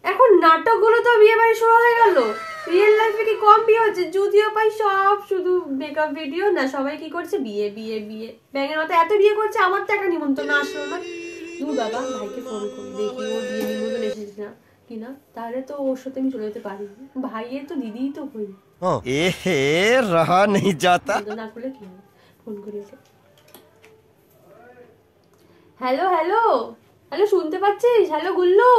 এখন নাটকগুলো তো বিয়ে বাড়ি শুরু হয়ে গেল, রিয়েল লাইফে কি কম বিয়ে হচ্ছে? যদিও পাই সব শুধু মেকআপ ভিডিও, না সবাই কি করছে বিয়ে বিয়ে বিয়ে, ব্যাঙের মাথায় এত বিয়ে করছে, আমার তো একটা নিমন্ত্রণ আসলো না। দূর বাবা, ভাইকে ফোন করি দেখি ওর বিয়ে নিমন্ত্রণ এসেছে না কিনা, তাহলে তো ওর সাথে আমি চলে যেতে পারি, ভাইয়ের তো দিদিই তো হই। रहा नहीं जाता। না করলে কি হবে, ফোন করি ওকে। হ্যালো হ্যালো হ্যালো, শুনতে পাচ্ছিস? হ্যালো গুল্লু,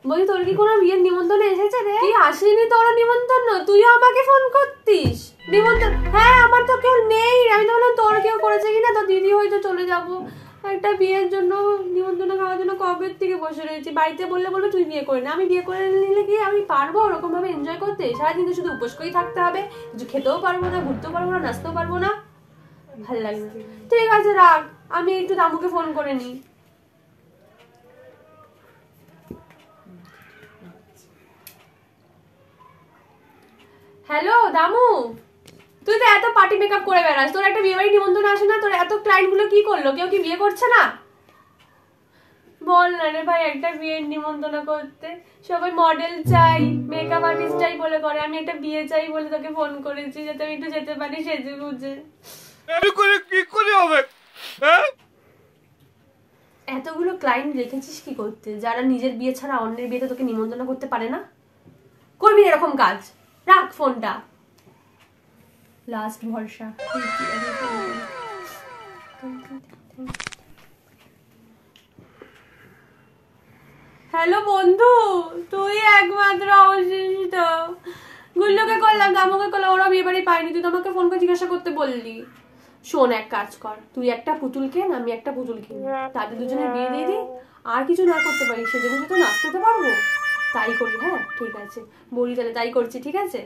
বলি তোর কি কোনো বিয়ের নিমন্ত্রণ এসেছে রে? কি আসেনি তোর নিমন্ত্রণ? তুইও আমাকে ফোন করতিস নিমন্ত্রণ? হ্যাঁ আমার তো কেউ নেই, আমি তো বললাম তোর কেউ করেছে কিনা, তোর দিদি হয়তো চলে যাবো একটা বিয়ের জন্য, নিমন্ত্রণ খাওয়ার জন্য কবে থেকে বসে রয়েছি। বাড়িতে বললে বলবে তুই বিয়ে করে না, আমি বিয়ে করে নিলে কি আমি পারবো ওরকম ভাবে এনজয় করতে? সারাদিন তো শুধু উপোস করেই থাকতে হবে, কিছু খেতেও পারবো না, ঘুরতেও পারবো না, নাচতেও পারবো না, ভাল লাগে না। ঠিক আছে রাখ, আমি একটু দামুকে ফোন করে নিই। হ্যালো দামু, তুই তো এত পার্টি মেকআপ করে বেড়াস, তোর একটা বিয়ে বাড়ি নিমন্ত্রণ আসে না? তোর এত ক্লায়েন্ট গুলো কি করলো? কেউ কি বিয়ে করছে না? বল না রে ভাই, একটা বিয়ের নিমন্ত্রণ করতে সবাই মডেল চাই, মেকআপ আর্টিস্ট চাই বলে করে, আমি একটা বিয়ে চাই বলে তোকে ফোন করেছি যাতে আমি একটু যেতে পারি সেজে বুঝে। কি করে হবে? এতগুলো ক্লায়েন্ট রেখেছিস কি করতে, যারা নিজের বিয়ে ছাড়া অন্যের বিয়েতে তোকে নিমন্ত্রণ করতে পারে না? করবি এরকম কাজ? রাখ ফোনটা, লাস্ট ভরসা। হ্যালো বন্ধু, তুই একমাত্র অবশিষ্ট। গুল্লুকে করলাম, দামুকে করলাম, ওরা বিয়ে বাড়ি পাইনি, তুই তোমাকে ফোন করে জিজ্ঞাসা করতে বললি। শোন, এক কাজ কর, তুই একটা পুতুল কেন, আমি একটা পুতুল কিনি, তাদের দুজনের বিয়ে দিয়ে দিই, আর কিছু না করতে পারি সেজে বুঝে তো নাচতে তো পারবো, তাই করি। হ্যাঁ ঠিক আছে বলি, তাহলে তাই করছি, ঠিক আছে।